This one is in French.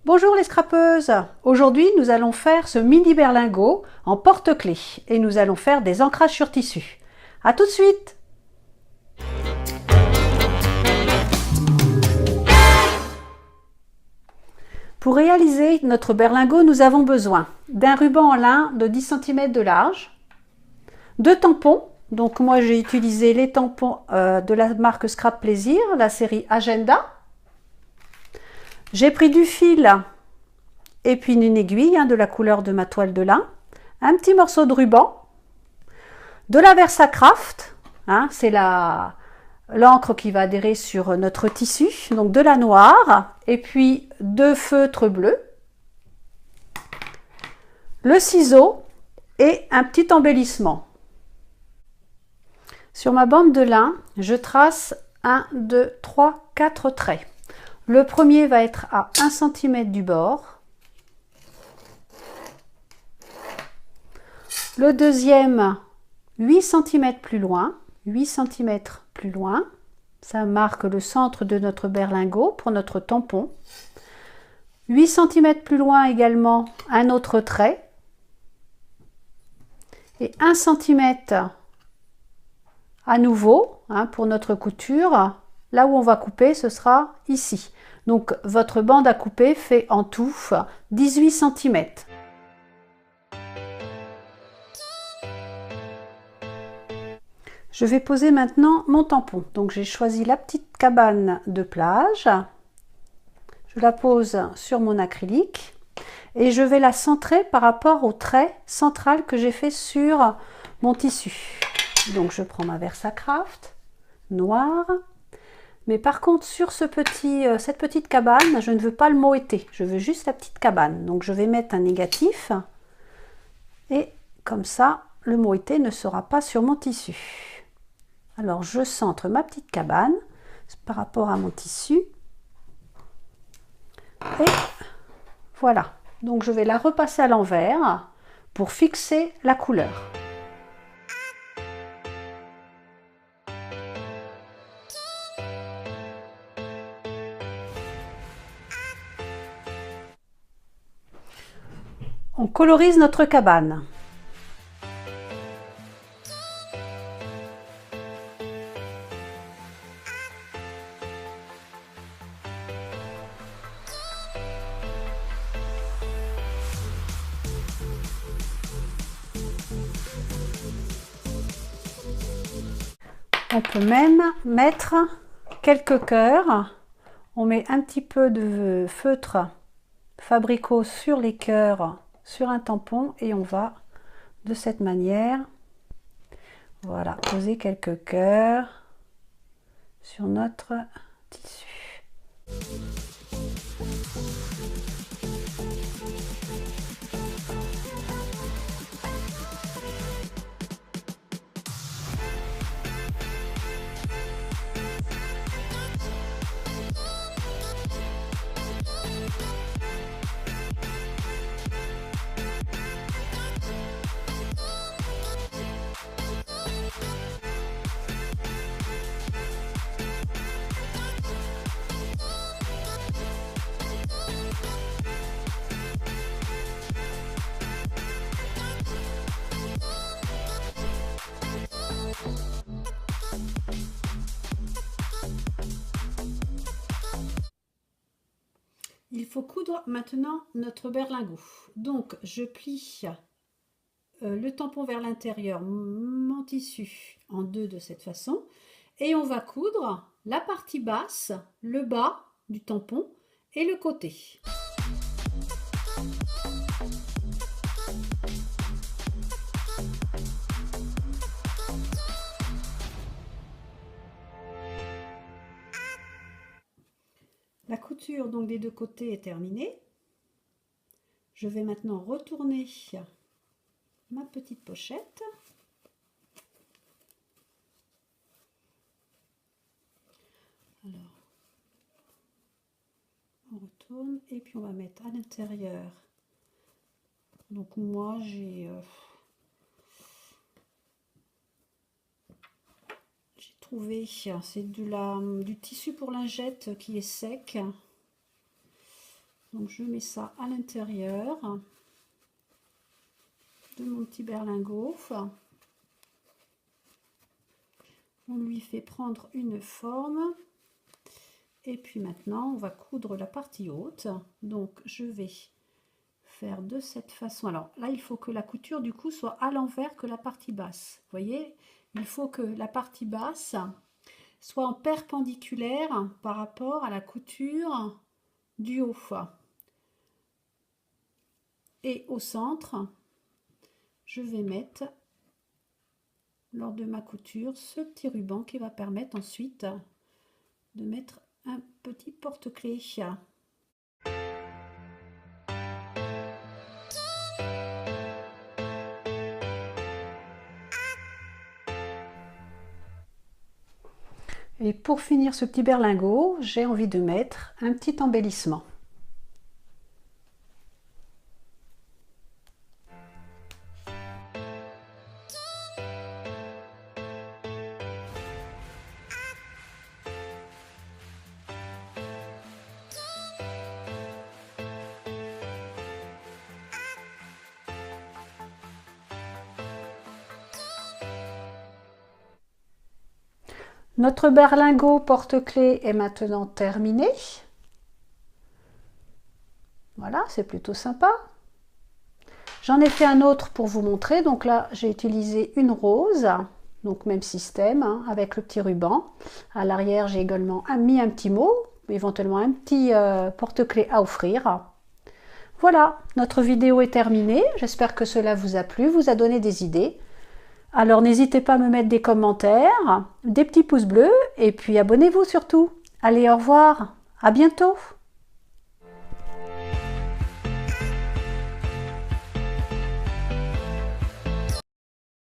Bonjour les scrapeuses. Aujourd'hui nous allons faire ce mini berlingot en porte-clés et nous allons faire des ancrages sur tissu. A tout de suite. Pour réaliser notre berlingot, nous avons besoin d'un ruban en lin de 10 cm de large, de tampons. Donc moi j'ai utilisé les tampons de la marque Scrap Plaisir, la série Agenda. J'ai pris du fil et puis une aiguille de la couleur de ma toile de lin, un petit morceau de ruban, de la Versacraft, c'est l'encre qui va adhérer sur notre tissu, donc de la noire, et puis deux feutres bleus, le ciseau et un petit embellissement. Sur ma bande de lin, je trace 1, 2, 3, 4 traits. Le premier va être à 1 cm du bord. Le deuxième, 8 cm plus loin. 8 cm plus loin. Ça marque le centre de notre berlingot pour notre tampon. 8 cm plus loin également, un autre trait. Et 1 cm à nouveau pour notre couture. Là où on va couper, ce sera ici. Donc votre bande à couper fait en tout 18 cm. Je vais poser maintenant mon tampon. Donc j'ai choisi la petite cabane de plage. Je la pose sur mon acrylique et je vais la centrer par rapport au trait central que j'ai fait sur mon tissu. Donc je prends ma Versacraft noire. Mais par contre, sur cette petite cabane, je ne veux pas le moêter. Je veux juste la petite cabane. Donc je vais mettre un négatif. Et comme ça, le moêté ne sera pas sur mon tissu. Alors je centre ma petite cabane par rapport à mon tissu. Et voilà. Donc je vais la repasser à l'envers pour fixer la couleur. On colorise notre cabane. On peut même mettre quelques cœurs. On met un petit peu de feutre Fabrico sur les cœurs, sur un tampon, et on va de cette manière, voilà, poser quelques cœurs sur notre tissu. Il faut coudre maintenant notre berlingot. Donc je plie le tampon vers l'intérieur, mon tissu en deux de cette façon, et on va coudre la partie basse, le bas du tampon et le côté. La couture donc des deux côtés est terminée. Je vais maintenant retourner ma petite pochette. Alors, on retourne et puis on va mettre à l'intérieur. Donc moi j'ai trouvé, c'est du tissu pour lingette qui est sec. Donc je mets ça à l'intérieur de mon petit berlingot. On lui fait prendre une forme. Et puis maintenant, on va coudre la partie haute. Donc je vais faire de cette façon. Alors là, il faut que la couture du coup soit à l'envers que la partie basse. Vous voyez, il faut que la partie basse soit en perpendiculaire par rapport à la couture du haut. Et au centre, je vais mettre, lors de ma couture, ce petit ruban qui va permettre ensuite de mettre un petit porte-clés. Et pour finir ce petit berlingot, j'ai envie de mettre un petit embellissement. Notre berlingot porte-clés est maintenant terminé. Voilà, c'est plutôt sympa. J'en ai fait un autre pour vous montrer. Donc là, j'ai utilisé une rose, donc même système, hein, avec le petit ruban. À l'arrière, j'ai également mis un petit mot, éventuellement un petit porte-clés à offrir. Voilà, notre vidéo est terminée. J'espère que cela vous a plu, vous a donné des idées. Alors n'hésitez pas à me mettre des commentaires, des petits pouces bleus et puis abonnez-vous surtout. Allez, au revoir, à bientôt.